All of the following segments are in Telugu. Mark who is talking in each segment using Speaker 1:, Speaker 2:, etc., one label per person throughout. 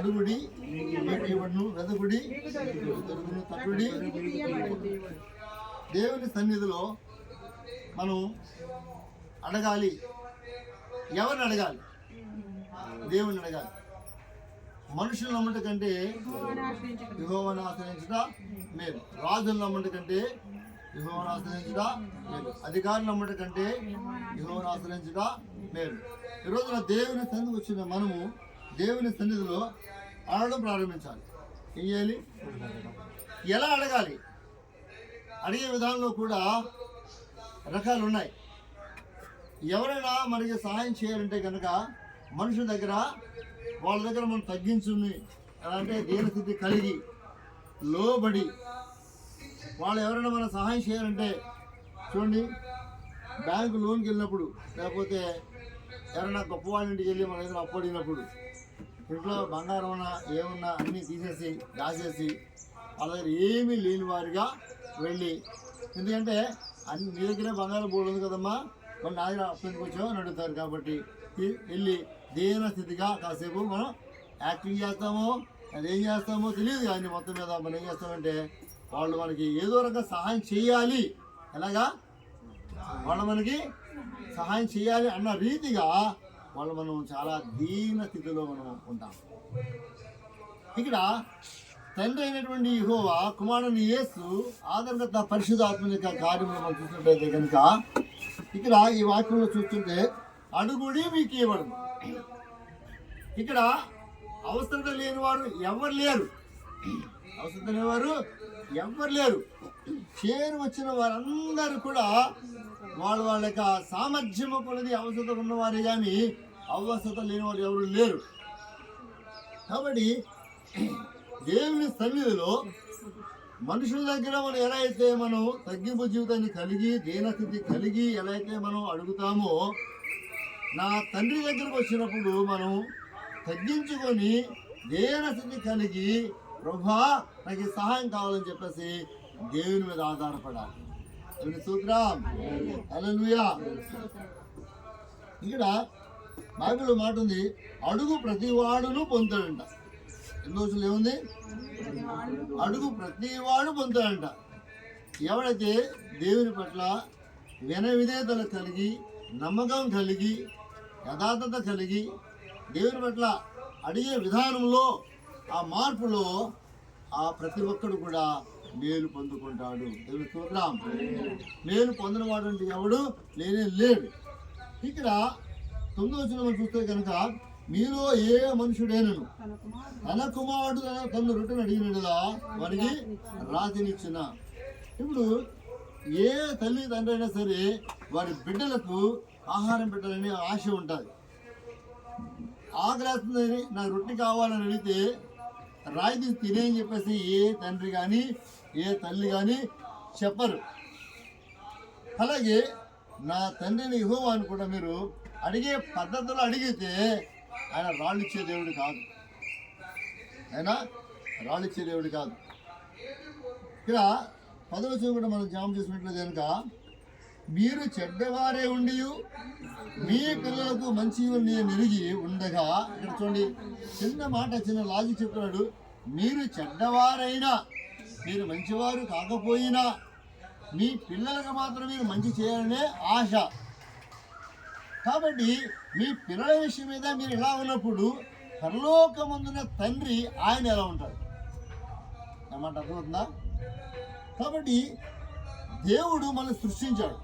Speaker 1: అడుగుడి మీకు ఇవ్వను, వెదకుడి దొరుకును, తట్టుడి. దేవుని సన్నిధిలో మనం అడగాలి. ఎవరిని అడగాలి? దేవుని అడగాలి. మనుషులు నమ్మట కంటే యెహోవాను ఆశ్రయించుట మేలు. రాజులు నమ్మట కంటే యెహోవాను ఆశ్రయించుట మేలు. అధికారులు నమ్మట కంటే యెహోవాను ఆశ్రయించుట మేలు. ఈరోజున దేవుని సన్నిధికి వచ్చిన మనము దేవుని సన్నిధిలో అడగడం ప్రారంభించాలి. ఏం చేయాలి? ఎలా అడగాలి? అడిగే విధానంలో కూడా రకాలు ఉన్నాయి. ఎవరైనా మనకి సహాయం చేయాలంటే కనుక మనుషుల దగ్గర వాళ్ళ దగ్గర మనం తగ్గించుని అంటే దీనస్థితి కలిగి లోబడి వాళ్ళు ఎవరైనా మనం సహాయం చేయాలంటే చూడండి, బ్యాంకు లోన్కి వెళ్ళినప్పుడు లేకపోతే ఎవరైనా గొప్పవాళ్ళ ఇంటికి వెళ్ళి మన ఏదైనా అప్పు అడిగినప్పుడు ఇంట్లో బంగారం ఉన్నా ఏమున్నా అన్నీ తీసేసి దాచేసి వాళ్ళ దగ్గర ఏమీ లేని వారిగా వెళ్ళి, ఎందుకంటే అన్ని నీ దగ్గరే బంగారం బోర్డు ఉంది కదమ్మా, మరి నా దగ్గర అప్పు ఎందుకు వచ్చావు అని అడుగుతారు. కాబట్టి వెళ్ళి దీన స్థితిగా కాసేపు మనం యాక్టింగ్ చేస్తామో అదేం చేస్తామో తెలియదు. కానీ మొత్తం మీద మనం ఏం చేస్తామంటే వాళ్ళు మనకి ఏదో రకంగా సహాయం చేయాలి, ఎలాగా వాళ్ళు మనకి సహాయం చేయాలి అన్న రీతిగా వాళ్ళు మనం చాలా దీన స్థితిలో మనం ఉంటాం. ఇక్కడ తండ్రి అయినటువంటి యెహోవా కుమారుని యేసు ఆదరణకర్త పరిశుద్ధాత్మ యొక్క కార్యములు మనం చూసినట్లయితే కనుక ఇక్కడ ఈ వాక్యంలో చూస్తుంటే అడుగుడి మీకు ఇవ్వడం. ఇక్కడ అవసరత లేని వారు ఎవరు లేరు. అవసరత లేనివారు ఎవరు లేరు. చేరు వచ్చిన వారందరూ కూడా వాళ్ళ యొక్క సామర్థ్యము కొలది అవసరత ఉన్నవారు కానీ అవసరత లేని వారు ఎవరు లేరు. కాబట్టి దేవుని సన్నిధిలో మనుషుల దగ్గర మనం ఎలా అయితే మనం తగ్గింపు జీవితాన్ని కలిగి దీనస్థితి కలిగి ఎలా అయితే మనం అడుగుతామో, నా తండ్రి దగ్గరకు వచ్చినప్పుడు మనం తగ్గించుకొని దీనస్థితి కలిగి ప్రభా నాకు సహాయం కావాలని చెప్పేసి దేవుని మీద ఆధారపడాలి. స్తోత్రం, హల్లెలూయా. ఇక్కడ బైబిల్లో మాట ఉంది, అడుగు ప్రతివాడును పొందుతాడంట. ఎన్నో రోజులు ఏముంది? అడుగు ప్రతివాడు పొందుతాడంట. ఎవడైతే దేవుని పట్ల వినవిధేయతలు కలిగి నమ్మకం కలిగి యథార్థత కలిగి దేవుని పట్ల అడిగే విధానంలో ఆ మార్పులో ఆ ప్రతి ఒక్కడు కూడా మేలు పొందుకుంటాడు. దేవుని స్తోత్రం. మేలు పొందినవాడు అంటే ఎవడు లేనే లేడు. ఇక్కడ 9వ వచనం చూస్తే కనుక మీలో ఏ మనుషుడైనను తన కుమారుడు తన రొట్టెను అడిగినదా వారికి రాతినిచ్చిన. ఇప్పుడు ఏ తల్లి తండ్రి అయినా సరే వారి బిడ్డలకు ఆహారం పెట్టాలని ఆశ ఉంటుంది. ఆకలేస్తుందని నాకు రొట్టె కావాలని అడిగితే రాయి తినే అని చెప్పేసి ఏ తండ్రి కానీ ఏ తల్లి కానీ చెప్పరు. అలాగే నా తండ్రిని యెహోవాను కూడా మీరు అడిగే పద్ధతిలో అడిగితే ఆయన రాళ్ళు ఇచ్చే దేవుడు కాదు. ఆయన రాళ్ళు ఇచ్చే దేవుడు కాదు. ఇక్కడ 10వ వచనం కూడా మనం ధ్యానం చేసినట్లయితే కనుక మీరు చెడ్డవారే ఉండి మీ పిల్లలకు మంచి నెరిగి ఉండగా, ఇక్కడ చూడండి చిన్న మాట చిన్న లాజిక్ చెప్తున్నాడు. మీరు చెడ్డవారైనా మీరు మంచివారు కాకపోయినా మీ పిల్లలకు మాత్రం మీరు మంచి చేయాలనే ఆశ. కాబట్టి మీ పిల్లల విషయం మీద మీరు ఎలా ఉన్నప్పుడు పరలోకమందున తండ్రి ఆయన ఎలా ఉంటాడు అన్నమాట. అర్థమవుతుందా? కాబట్టి దేవుడు మనం సృష్టించాడు.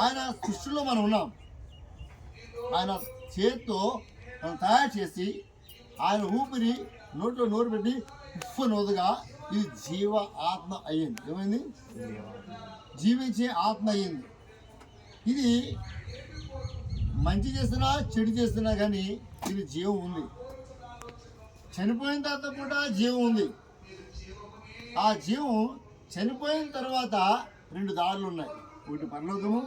Speaker 1: ఆయన సృష్టిలో మనం ఉన్నాం. ఆయన చేతితో మనం తయారు చేసి ఆయన ఊపిరి నోట్లో నోరు పెట్టి ఉప్పు నోదుగా ఇది జీవ ఆత్మ అయ్యింది. ఏమైంది? జీవించే ఆత్మ అయ్యింది. ఇది మంచి చేస్తున్నా చెడు చేస్తున్నా కానీ ఇది జీవం ఉంది. చనిపోయిన తర్వాత కూడా జీవం ఉంది. ఆ జీవం చనిపోయిన తర్వాత 2 దారులు ఉన్నాయి. ఒకటి పరలోకము,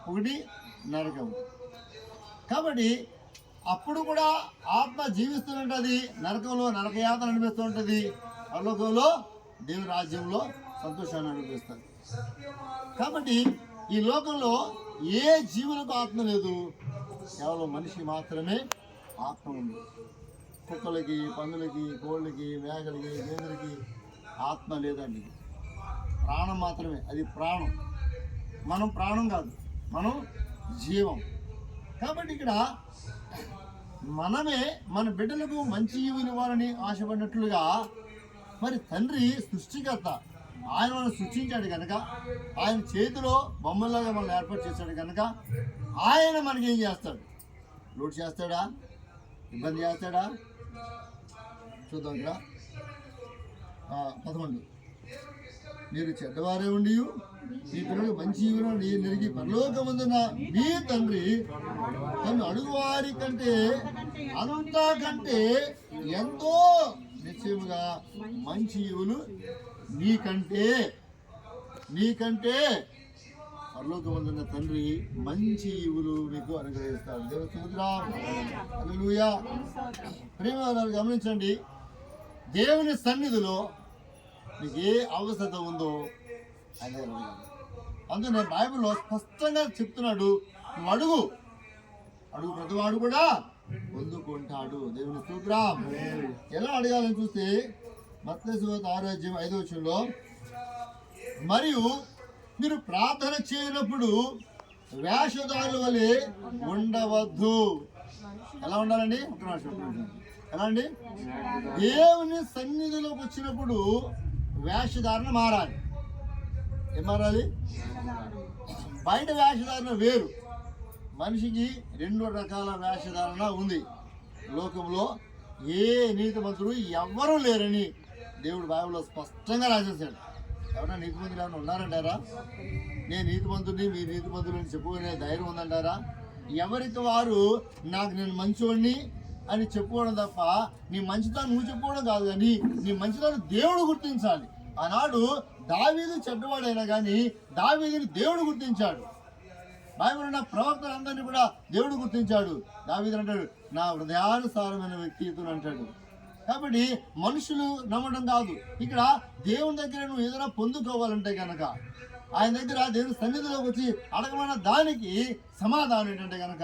Speaker 1: ఒకటి నరకము. కాబట్టి అప్పుడు కూడా ఆత్మ జీవిస్తూ ఉంటుంది. నరకంలో నరకయాతన అనిపిస్తూ ఉంటుంది. పరలోకంలో దేవుని రాజ్యంలో సంతోషాన్ని అనిపిస్తుంది. కాబట్టి ఈ లోకంలో ఏ జీవులకు ఆత్మ లేదు, కేవలం మనిషి మాత్రమే ఆత్మ ఉంది. కుక్కలకి, పందులకి, కోళ్ళకి, మేకలకి, గేదెలకి ఆత్మ లేదండి. ప్రాణం మాత్రమే, అది ప్రాణం. మనం ప్రాణం కాదు, మనం జీవం. కాబట్టి ఇక్కడ మనమే మన బిడ్డలకు మంచి ఇవ్వాలని ఆశపడినట్లుగా మరి తండ్రి సృష్టికర్త, ఆయన మనం సృష్టించాడు కనుక, ఆయన చేతిలో బొమ్మలాగా మనం ఏర్పాటు చేశాడు కనుక ఆయన మనకి ఏం చేస్తాడు? లోటు చేస్తాడా? ఇబ్బంది చేస్తాడా? చూద్దాం ఇక్కడ 11. మీరు చెడ్డవారే ఉండి మీ పిల్లలు మంచి ఇవ్వని నెరిగి పరలోకమందున మీ తండ్రి తను అడుగువారి కంటే అంతకంటే ఎంతో నిశ్చయముగా మంచి ఇవులు నీకంటే పరలోకమందున తండ్రి మంచి ఇవులు మీకు అనుగ్రహిస్తాడు. దేవుని స్తోత్రం. హల్లెలూయా. ప్రియమైన గమనించండి, దేవుని సన్నిధిలో మీకు ఏ అవసరం ఉందో అదే అడగాలి. అందుకనే బైబిల్లో స్పష్టంగా చెప్తున్నాడు, నువ్వు అడుగు ప్రతివాడు కూడా పొందుకుంటాడు. దేవుని స్తోత్రం. ఎలా అడగాలని చూస్తే మత్తయి సువార్త 6:5 మరియు మీరు ప్రార్థన చేయనప్పుడు వేషధారుల వలె ఉండవద్దు. ఎలా ఉండాలండి? ఎలా అండి? దేవుని సన్నిధిలోకి వచ్చినప్పుడు వేషధారణ మారాలి. ఏం మారాలి? బయట వేషధారణ వేరు. మనిషికి 2 రకాల వేషధారణ ఉంది లోకంలో. ఏ నీతిమంతుడు ఎవ్వరూ లేరని దేవుడు బైబిల్లో స్పష్టంగా రాసేసాడు. ఎవరైనా నీతిమంతులు ఏమైనా ఉన్నారంటారా? నేను నీతిమంతుడిని, మీరు నీతిమంతులు అని చెప్పుకునే ధైర్యం ఉందంటారా? ఎవరికి వారు నేను మంచోడిని అని చెప్పుకోవడం తప్ప, నీ మంచితనం నువ్వు చెప్పుకోవడం కాదు, కానీ నీ మంచితనం దేవుడు గుర్తించాలి. ఆనాడు దావీదు చెడ్డవాడైనా కానీ దావీదుని దేవుడు గుర్తించాడు. బైబిల్ ఉన్న ప్రవక్తలందరినీ కూడా దేవుడు గుర్తించాడు. దావీదు అంటాడు, నా హృదయానుసారమైన వ్యక్తి ఇతను అంటాడు. కాబట్టి మనుషులు నమ్మడం కాదు, ఇక్కడ దేవుని దగ్గర నువ్వు ఏదైనా పొందుకోవాలంటే కనుక ఆయన దగ్గర దేవుని సన్నిధిలోకి వచ్చి అడగమైన దానికి సమాధానం ఏంటంటే కనుక,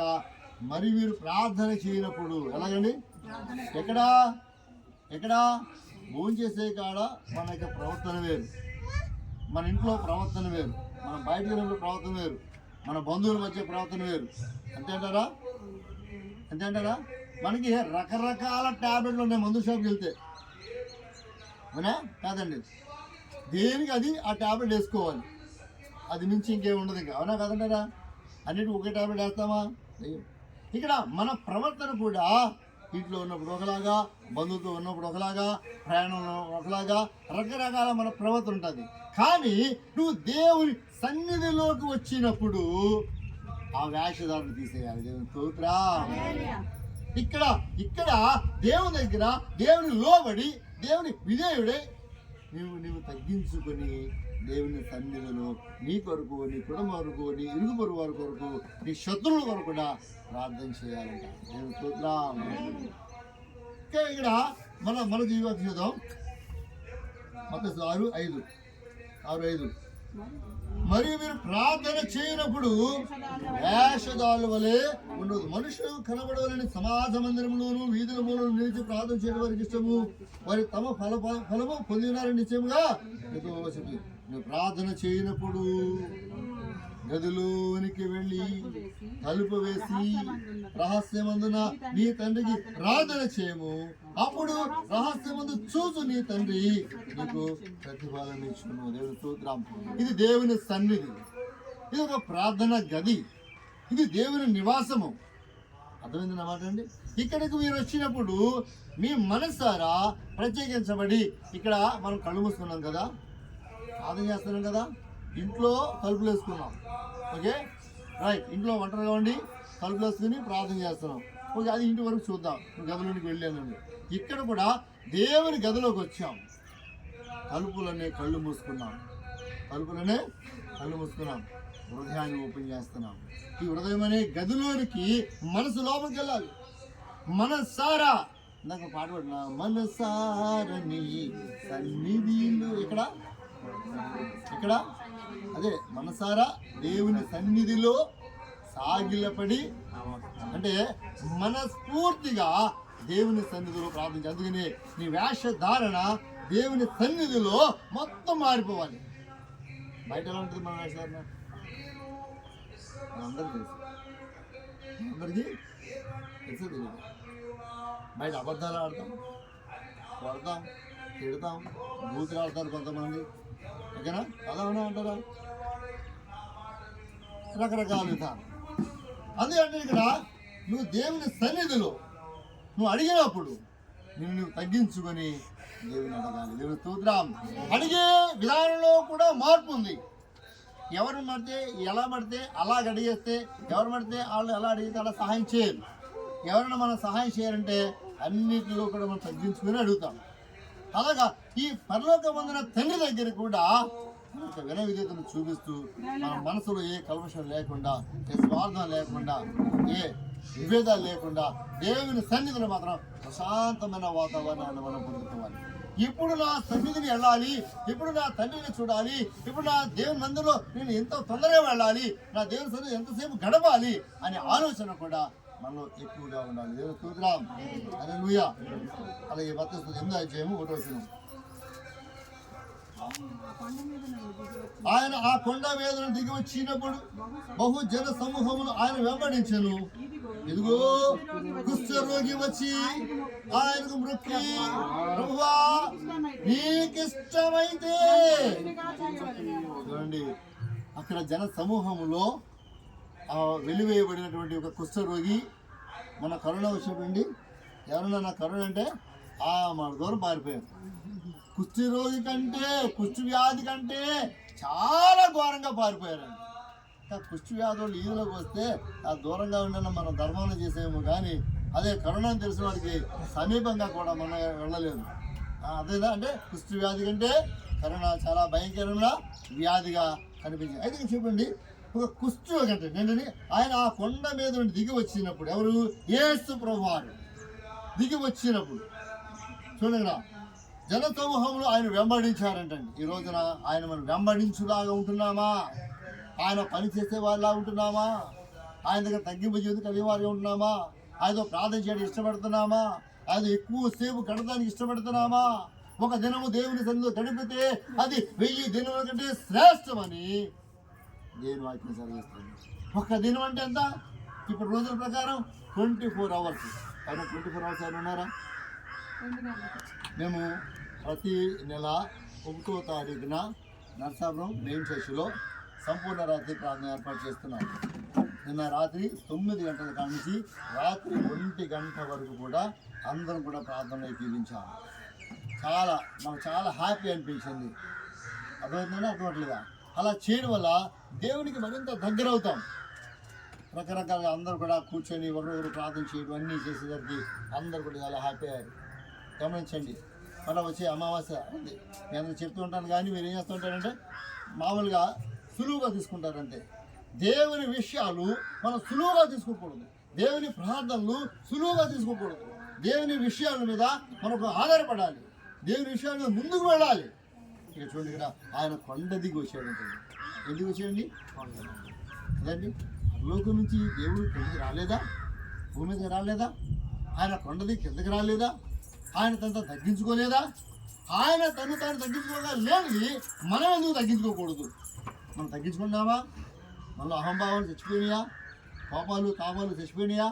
Speaker 1: మరి మీరు ప్రార్థన చేయనప్పుడు ఎలాగండి? ఎక్కడా భోజనం చేసే కాడ మన యొక్క ప్రవర్తన వేరు, మన ఇంట్లో ప్రవర్తన వేరు, మన బయటకు వెళ్ళిన ప్రవర్తన వేరు, మన బంధువుల మధ్య ప్రవర్తన వేరు. అంతే అంటారా? మనకి రకరకాల ట్యాబ్లెట్లు ఉన్నాయి మందు షాప్కి వెళ్తే, అవునా కాదండి? దేనికి అది ఆ ట్యాబ్లెట్ వేసుకోవాలి, అది మించి ఇంకేం ఉండదు ఇంకా, అవునా కాదంటారా? అన్నిటికీ ఒకే ట్యాబ్లెట్ వేస్తామా? ఇక్కడ మన ప్రవర్తన కూడా ఇంట్లో ఉన్నప్పుడు ఒకలాగా, బంధువులతో ఉన్నప్పుడు ఒకలాగా, ప్రయాణంలో ఒకలాగా, రకరకాల మన ప్రవర్తన ఉంటుంది. కానీ నువ్వు దేవుని సన్నిధిలోకి వచ్చినప్పుడు ఆ వేషధారణ తీసేయాలి. దేవుని స్తోత్రం. ఇక్కడ దేవుని దగ్గర దేవుని లోబడి దేవుని విధేయుడే నువ్వు తగ్గించుకొని దేవుని సన్నిధిలో నీ కొరకు, నీ కుటుంబం వరకు, నీ ఇరుగు పొరుగు వారి కొరకు, నీ శత్రువుల కొరకు కూడా ప్రార్థన చేయాలంట. దేవుని స్తోత్రం. ఇక్కడ మన జీవితం చూద్దాం. మత్తయి 6:5 మరియు మీరు ప్రార్థన చేయనప్పుడు వేషధారుల వలె ఉండదు. మనుషులు కనబడవాలని సమాజ మందిరంలోను వీధుల మూలను నిలిచి ప్రార్థన చేయడం వారికి ఇష్టము, వారి తమ ఫలము పొందినారని నిశ్చయముగా నువ్వు ప్రార్థన చేయనప్పుడు గదిలోనికి వెళ్ళి తలుపు వేసి రహస్యమందున నీ తండ్రికి ప్రార్థన చేయము, అప్పుడు రహస్యమందు చూసు నీ తండ్రి నీకు ప్రతిఫలం ఇచ్చును. దేవుని స్తోత్రం. ఇది దేవుని సన్నిధి, ఇది ఒక ప్రార్థన గది, ఇది దేవుని నివాసము. అర్థమైందన్నమాట అండి. ఇక్కడికి మీరు వచ్చినప్పుడు మీ మనసారా ప్రత్యేకించబడి, ఇక్కడ మనం కళ్ళు మూసుకున్నాం కదా, ప్రార్థన చేస్తున్నాం కదా, ఇంట్లో తలుపులు వేసుకున్నాం, ఓకే రైట్, ఇంట్లో ఒంటరిగా ఉండి తలుపులు వేసుకుని ప్రార్థన చేస్తున్నాం, ఓకే, అది ఇంటి వరకు చూద్దాం. గదిలోనికి వెళ్ళానండి. ఇక్కడ కూడా దేవుని గదిలోకి వచ్చాం, తలుపులనే కళ్ళు మూసుకున్నాం, హృదయాన్ని ఓపెన్ చేస్తున్నాం. ఈ హృదయం అనే గదిలోనికి మనసు లోపలికి వెళ్ళాలి. మనసారా నాకు పాట పడిన మనసారని సన్నిధిలో ఇక్కడ అదే మనసారా దేవుని సన్నిధిలో సాగిలపడి, అంటే మనస్ఫూర్తిగా దేవుని సన్నిధిలో ప్రార్థించి. అందుకని నీ వేషధారణ దేవుని సన్నిధిలో మొత్తం మారిపోవాలి. బయట ఎలా ఉంటుంది మన వేషధారణ? అందరికీ తెలుసు, అందరికీ తెలుసు తెలియదు. బయట అబద్ధాలు ఆడతాం, కొడతాం, తిడతాం, బూతులు ఆడతారు కొంతమంది, ఓకేనా? అలా ఉన్నా అంటారా? రకరకాల విధానం. అందుకంటే ఇక్కడ నువ్వు దేవుని సన్నిధిలో నువ్వు అడిగినప్పుడు నువ్వు తగ్గించుకొని దేవుని అడగాలి. దేవుని స్తోత్రం. అడిగే విధానంలో కూడా మార్పు ఉంది. ఎవరిని పడితే ఎలా పడితే అలా అడిగేస్తే, ఎవరు పడితే వాళ్ళు ఎలా అడిగితే అలా సహాయం చేయరు. ఎవరైనా మనం సహాయం చేయాలంటే అన్నిటిలో కూడా మనం తగ్గించుకొని అడుగుతాం. అలాగా ఈ పరలోకమందున తండ్రి దగ్గర కూడా విన విధేతను చూపిస్తూ మన మనసులో ఏ కల్మషం లేకుండా, ఏ స్వార్థం లేకుండా, ఏ విభేదాలు లేకుండా దేవుని సన్నిధిలో మాత్రం ప్రశాంతమైన వాతావరణాన్ని మనం పొందుకోవాలి. ఇప్పుడు నా సన్నిధిని వెళ్ళాలి, ఇప్పుడు నా తండ్రిని చూడాలి, ఇప్పుడు నా దేవుని మందిలో నేను ఎంతో తొందరగా వెళ్ళాలి, నా దేవుని సన్నిధి ఎంతసేపు గడపాలి అనే ఆలోచన కూడా మనలో ఎక్కువగా ఉండాలి. దేవుని స్తోత్రం. హల్లెలూయా. అలాగే మత్తయి 8వ అధ్యాయం 1వ వచనం. ఆయన ఆ కొండ మీద దిగి వచ్చినప్పుడు బహు జన సమూహములు ఆయన వెంబడించెను. ఇదిగో కుష్ఠరోగి వచ్చి ఆయనకు మొక్కి, ప్రభువా నీకిష్టమైతే. చూడండి, అక్కడ జన సమూహములో వెలివేయబడినటువంటి ఒక కుష్ఠరోగి, మన కరోనా వచ్చినప్పుడు ఎవరన్నా నా కరోనా అంటే మన దూరం పారిపోయారు. కుష్టి రోగి కంటే, కుష్టి వ్యాధి కంటే చాలా ఘోరంగా పారిపోయారండి. కుష్టి వ్యాధి వాళ్ళు ఈదులోకి వస్తే ఆ దూరంగా ఉండడం మనం ధర్మంలో చేసేమో, కానీ అదే కరోనా తెలిసిన వాడికి సమీపంగా కూడా మనం వెళ్ళలేదు. అదేనా అంటే కుష్టి వ్యాధి కంటే కరోనా చాలా భయంకరమైన వ్యాధిగా కనిపించింది. అయితే చూడండి, ఒక కుష్టి రోగి అంటే ఏంటంటే ఆయన ఆ కొండ మీద నుండి దిగి వచ్చినప్పుడు, ఎవరు? యేసు ప్రభువారు దిగి వచ్చినప్పుడు చూడండి, జన సమూహంలో ఆయన వెంబడించారంటండి. ఈ రోజున ఆయన మనం వెంబడించులాగా ఉంటున్నామా? ఆయన పని చేసే వాళ్ళలా ఉంటున్నామా? ఆయన దగ్గర తగ్గింపు జీవితం కలిగే వారిగా ఉంటున్నామా? ఆయనతో ప్రార్థన చేయడం ఇష్టపడుతున్నామా? ఆయన ఎక్కువసేపు గడపడానికి ఇష్టపడుతున్నామా? ఒక దినము దేవుని సన్నిధిలో గడిపితే అది 1000 దినముల కంటే శ్రేష్టమని దేవుని వాక్యం చదివిస్తుంది. ఒక దినం అంటే ఎంత? ఇప్పుడు రోజుల ప్రకారం 24 అవర్స్. ఆయన 24 అవర్స్ ఆయన ఉన్నారా? మేము ప్రతి నెల 1వ తారీఖున నర్సాపురం మెయిన్ చర్చిలో సంపూర్ణ రాత్రి ప్రార్థన ఏర్పాటు చేస్తున్నాం. నిన్న రాత్రి 9 గంటల కానించి రాత్రి 1 గంట వరకు కూడా అందరం కూడా ప్రార్థనలో ఎక్కించాము. మాకు చాలా హ్యాపీ అనిపించింది. అర్థమవుతుందా? అర్థమవట్లేదా? అలా చేయడం వల్ల దేవునికి మరింత దగ్గర అవుతాం. రకరకాల అందరూ కూడా కూర్చొని ఒకరొకరు ప్రార్థన చేయడం అన్నీ చేసేసరికి అందరూ కూడా చాలా హ్యాపీ అయ్యారు. గమనించండి. మళ్ళీ వచ్చే అమావాస్య ఉంది, నేను అందరూ చెప్తూ ఉంటాను, కానీ మీరు ఏం చేస్తూ ఉంటారంటే మామూలుగా సులువుగా తీసుకుంటారంతే. దేవుని విషయాలు మనం సులువుగా తీసుకోకూడదు. దేవుని ప్రార్థనలు సులువుగా తీసుకోకూడదు. దేవుని విషయాల మీద మనకు ఆధారపడాలి. దేవుని విషయాల మీద ముందుకు వెళ్ళాలి. ఇక చూడండి, ఇక్కడ ఆయన కొండ దిగి వచ్చాడంటే ఎందుకు వచ్చాడండి? కదండి, లోకం నుంచి దేవుడు కిందకి రాలేదా? భూమి మీద రాలేదా? ఆయన కొండ దిగి కిందకి రాలేదా? ఆయన తను తగ్గించుకోలేదా? ఆయన తను తాను తగ్గించుకోగా లేనిది మనం ఎందుకు తగ్గించుకోకూడదు? మనం తగ్గించుకున్నామా? మనలో అహంభావాలు చచ్చిపోయినాయా? కోపాలు తాపాలు చచ్చిపోయినాయా?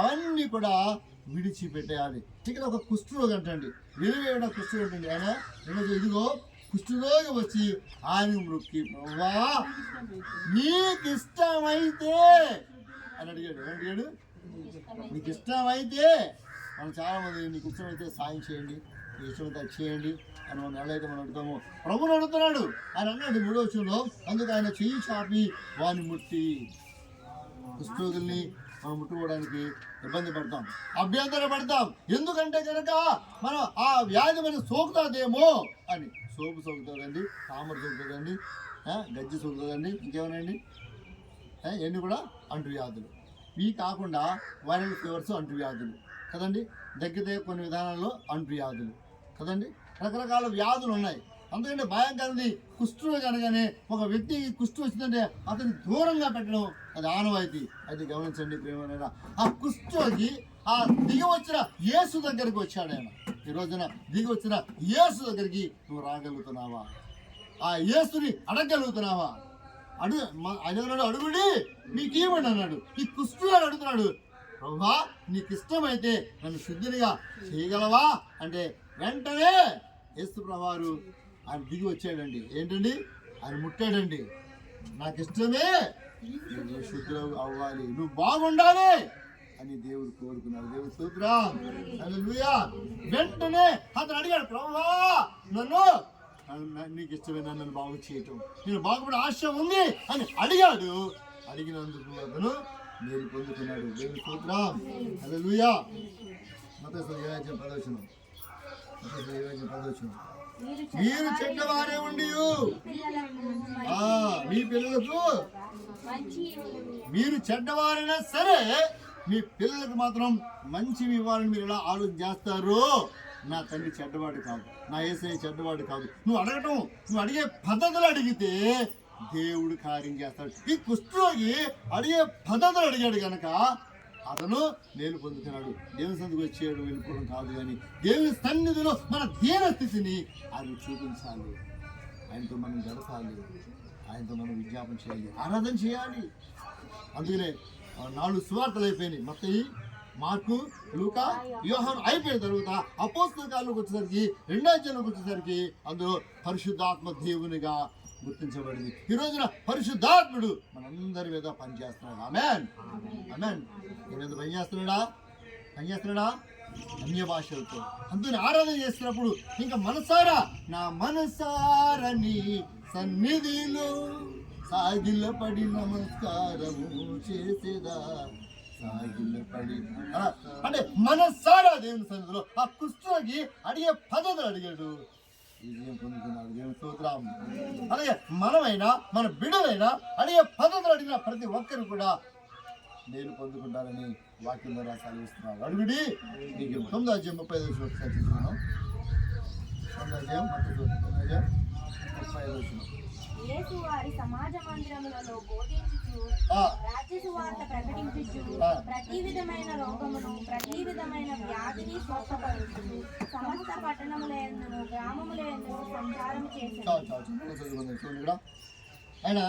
Speaker 1: అవన్నీ కూడా విడిచిపెట్టేయాలి. ఇక్కడ ఒక కుష్ఠరోగి అంటండి, విలువైన కుష్ఠరోగి అంటండి. ఆయన ఇదిగో కుష్ఠరోగి వచ్చి ఆయన మొక్కి, ప్రభువా నీకు ఇష్టమైతే అని అడిగాడు. ఏమడిగాడు? నీకు ఇష్టమైతే. మనం చాలామంది నీకు ఇష్టమైతే సాయం చేయండి, నీకు ఇష్టమైతే అది చేయండి అని మనం ఎలా అయితే మనం అడుగుతామో ప్రభువుని అడుగుతున్నాడు. ఆయన అన్నాడు 3వ వచనంలో, అందుకు ఆయన చెయ్యి చాపి వాని ముట్టి. కుష్ఠరోగుల్ని మనం ముట్టుకోవడానికి ఇబ్బంది పడతాం, అభ్యంతర పడతాం. ఎందుకంటే కనుక మనం ఆ వ్యాధి మనకు సోకుతుందేమో అని. సోపు సోకుతుందండి, తామర సోకుతుందండి, గజ్జి సోకుతుందండి, ఇంకేమనండి, ఇవన్నీ కూడా అంటువ్యాధులు. ఇవి కాకుండా వైరల్ ఫీవర్స్ అంటువ్యాధులు కదండి, దగ్గితే కొన్ని విధానాల్లో అంటువ్యాధులు కదండి, రకరకాల వ్యాధులు ఉన్నాయి. అందుకంటే భయంకరంది కుష్ఠరోగి అనగానే ఒక వ్యక్తికి కుష్ఠు వచ్చిందంటే అతన్ని దూరంగా పెట్టడం అది ఆనవాయితీ. అయితే గమనించండి ప్రేమనైనా, ఆ కుష్ఠరోగి ఆ దిగి వచ్చిన యేసు దగ్గరికి వచ్చాడు ఆయన. ఈ రోజున దిగి వచ్చిన యేసు దగ్గరికి నువ్వు రాగలుగుతున్నావా? ఆ యేసుని అడగగలుగుతున్నావా? ఆయన అడుగుడి మీకు ఇవ్వండి అన్నాడు. ఈ కుష్ఠుడు అడుగుతున్నాడు, ప్రభువా నీకు ఇష్టమైతే నన్ను శుద్ధినిగా చేయగలవా అంటే వెంటనే యేసు ప్రభువారు ఆయన దిగి వచ్చాడండి. ఏంటండి? ఆయన ముట్టాడండి. నాకు ఇష్టమే, నువ్వు శుద్ధులు అవ్వాలి, నువ్వు బాగుండాలి అని దేవుడు కోరుకున్నాడు. దేవుడు స్తోత్రం, హల్లెలూయా. వెంటనే అతను అడిగాడు, ప్రభువా నీకు ఇష్టమే నన్ను బాగు చేయటం, నేను బాగుపడే ఆశ ఉంది అని అడిగాడు. అడిగినందుకు అతను మేలు పొందుకున్నాడు. దేవుడు స్తోత్రం, హల్లెలూయా. మత్తయి 7:10 మీరు చెడ్డవారే ఉండి మీ పిల్లలకు, మీరు చెడ్డవారైనా సరే మీ పిల్లలకు మాత్రం మంచివి ఇవ్వాలని మీరు ఎలా ఆలోచన చేస్తారు? నా తండ్రి చెడ్డవాడు కాదు, నా యేసయ్య చెడ్డవాడు కాదు. నువ్వు అడిగే పద్ధతులు అడిగితే దేవుడు కార్యం చేస్తాడు. ఈ కుష్ఠరోగి అడిగే పద్ధతులు అడిగాడు కనుక అతను మేలు పొందుతున్నాడు. దేవుని సన్నిధికి వచ్చేడు వెళ్ళిపోవడం కాదు, కానీ దేవుని సన్నిధిలో మన దీన స్థితిని ఆయన చూపించాలి. ఆయనతో మనం గడపాలి, ఆయనతో మనం విజ్ఞాపన చేయాలి, ఆరాధన చేయాలి. అందుకనే 4 సువార్తలు అయిపోయినాయి. మత్తయి, మార్కు, లూకా, యోహాను అయిపోయిన తర్వాత అపోస్తల కాలంలోకి వచ్చేసరికి 2వ అధ్యాయంలోకి వచ్చేసరికి అందులో పరిశుద్ధాత్మ దేవునిగా గుర్తించబడింది. ఈ రోజున పరిశుద్ధాత్ముడు మనందరి మీద పనిచేస్తున్నాడు. ఆమేన్, ఆమేన్. ఏమైనా పనిచేస్తున్నాడా? అన్య భాషలతో. అందుకని ఆరాధన చేస్తున్నప్పుడు ఇంకా మనసారా, నా మనసారని సన్నిధిలో సాగిలపడి నమస్కారము చేసేదా, సాగిలపడి అంటే మనసారా దేవుని సన్నిధిలో. ఆ కుష్ఠరోగి అడిగే పద్ధతులు అడిగాడు, విజయం పొందుతున్నాడు. దేవుని స్తోత్రం. అలాగే మనమైనా మన బిడ్డలైనా అడిగే పద్ధతులు అడిగిన ప్రతి ఒక్కరు కూడా నేను పొందుకుంటారని వాక్యం ద్వారా సెలవిస్తున్నాడు. అడుగుడి నీకు 9వ అధ్యాయం 35వ వచనం చదువుతున్నాం. 9వ అధ్యాయం 35వ వచనం.
Speaker 2: యేసు వారి సమాజ మందిరములలో బోధించుచు రాజ్య సువార్త ప్రకటించుచు ప్రతి విధమైన రోగమును ప్రతి విధమైన వ్యాధిని స్వస్థపరచుచు సమస్త పట్టణములందును గ్రామములందును సంచారం చేశాడు.
Speaker 1: ఆయన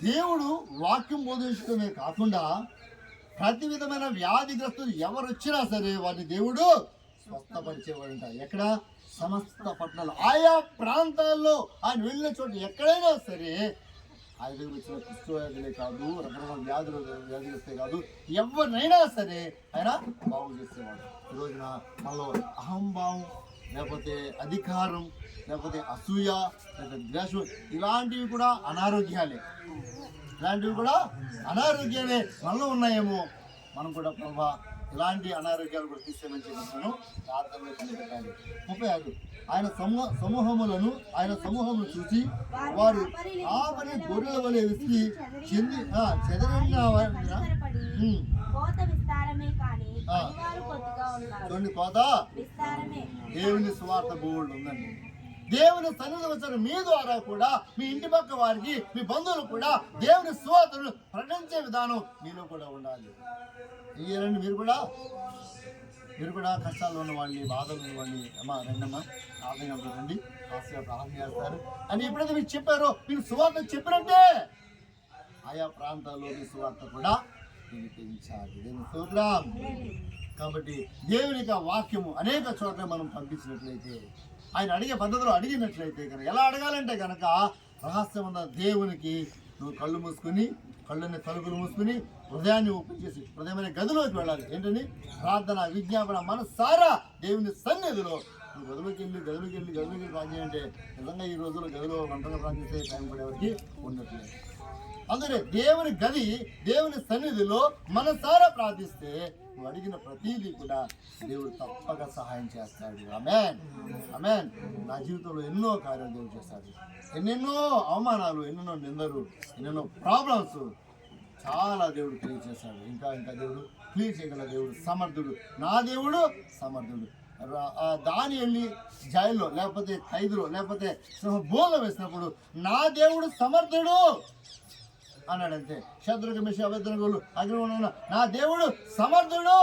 Speaker 1: దేవుడు వాక్యం బోధించడమే కాకుండా ప్రతి విధమైన వ్యాధిగ్రస్తులు ఎవరు వచ్చినా సరే వారిని దేవుడు స్వస్థపరిచేవాడంట. ఎక్కడ? సమస్త పట్టణాలు, ఆయా ప్రాంతాల్లో ఆయన వెళ్ళిన చోట ఎక్కడైనా సరే ఆయన దగ్గర వచ్చిన కుష్ఠవ్యాధులే కాదు, రకరకాల వ్యాధులు కాదు, ఎవరినైనా సరే ఆయన బాగు చేసేవాడు. ఈ రోజున మనలో అహంభావం, లేకపోతే అధికారం, లేకపోతే అసూయ, లేకపోతే ద్వేషం, ఇలాంటివి కూడా అనారోగ్యాలే మనలో ఉన్నాయేమో. మనం కూడా ప్రభా ఇలాంటి అనారోగ్యాలు కూడా తీసేమని చెప్పినాను ప్రార్థనలో కనిపెట్టాలి. 36 ఆయన సమూహమును చూసి వారు ఆపని గొర్రెల వలె విసిగి చెదరిన చూడండి, కోత దేవుని స్వార్థ బోర్డు ఉందండి. దేవుని సన్నిధి వచ్చిన మీ ద్వారా కూడా మీ ఇంటి పక్క వారికి, మీ బంధువులు కూడా దేవుని స్వార్థను ప్రకటించే విధానం మీలో కూడా ఉండాలి. ఇయ్యారండి మీరు కూడా కష్టాల్లో ఉన్నవాడిని, బాధలు ఉన్నవాడిని, అమ్మా రండమ్మా ఆదాయం రండి, ప్రార్థన చేస్తారు అని ఎప్పుడైతే మీరు చెప్పారో మీరు సువార్త చెప్పినట్టే ఆయా ప్రాంతాల్లో మీ సువార్త కూడా వినిపించాలి. దేవుని స్తోత్రం. కాబట్టి దేవుని యొక్క వాక్యము అనేక చోట్ల మనం పంపించినట్లయితే, ఆయన అడిగే పద్ధతిలో అడిగినట్లయితే కనుక, ఎలా అడగాలంటే కనుక రహస్యం ఉన్న దేవునికి నువ్వు కళ్ళని తలుపులు మూసుకుని హృదయాన్ని ఓపెన్ చేసి హృదయమైన గదిలోకి వెళ్ళాలి. ఏంటని? ప్రార్థన, విజ్ఞాపన, మనసారా దేవుని సన్నిధిలో నువ్వు గదిలోకి వెళ్ళి ప్రార్థన అంటే నిజంగా ఈ రోజుల్లో గదిలో వంటగా ప్రార్థించే టైం పడేవారికి ఉన్నట్లేదు. అందుకే దేవుని సన్నిధిలో మనసారా ప్రార్థిస్తే నువ్వు అడిగిన ప్రతీదీ కూడా దేవుడు తప్పక సహాయం చేస్తాడు. ఆమేన్, ఆమేన్. నా జీవితంలో ఎన్నో కార్యాలు దేవుడు చేస్తాడు. ఎన్నెన్నో అవమానాలు, ఎన్నెన్నో నిందలు, ఎన్నెన్నో ప్రాబ్లమ్స్ చాలా దేవుడు క్లియర్ చేశాడు. ఇంకా దేవుడు క్లియర్ చేయగల దేవుడు సమర్థుడు. నా దేవుడు సమర్థుడు. దానియేలు జైల్లో లేకపోతే ఖైదులో లేకపోతే బోధ వేసినప్పుడు నా దేవుడు సమర్థుడు అన్నాడంతే. శత్రుఘ్న, మేషక్, అబేద్నెగోలు అగ్నిగుండంలో నా దేవుడు సమర్థుడు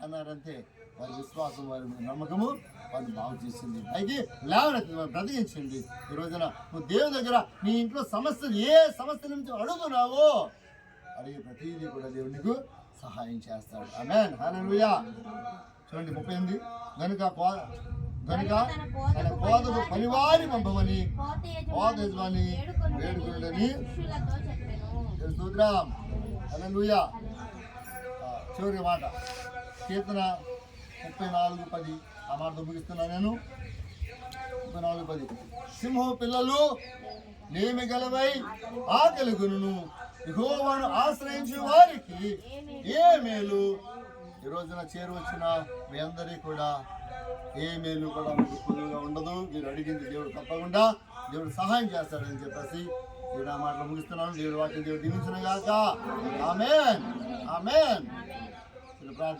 Speaker 1: అన్నారంతే వారి విశ్వాసం, వారి నమ్మకము వారిని బాగు చేసింది, పైకి లేవనెత్తింది, వారిని బ్రతికించింది. ఈ రోజున నువ్వు దేవుని దగ్గర నీ ఇంట్లో సమస్యలు ఏ సమస్య నుంచి అడుగుతున్నావో అడిగే ప్రతిదీ కూడా దేవుడు నీకు సహాయం చేస్తాడు. ఆమేన్, హల్లెలూయా. చూడండి 38. గనుక తన కోతకు పనివారి పంపమని కోత యజమాని వేడుకొనుడని స్తోత్రం. హల్లెలూయా. చివరి మాట కీర్తన 34:10. ఆ మాటతో ముగిస్తున్నా నేను. 34:10. సింహం పిల్లలు నేమి గలవై ఆకలిగును, యెహోవాను ఆశ్రయించు వారికి ఏ మేలు. ఈ రోజున చేరువచ్చిన మీ అందరికీ కూడా ఏ మేలు కూడా మీకు ఫుల్గా ఉండదు. మీరు అడిగింది దేవుడు తప్పకుండా దేవుడు సహాయం చేస్తాడని చెప్పేసి నేను ఆ మాటలు ముగిస్తున్నాను. దేవుడు వాక్యం దేవుడు దీవించును గాక. ఆమేన్, ఆమేన్.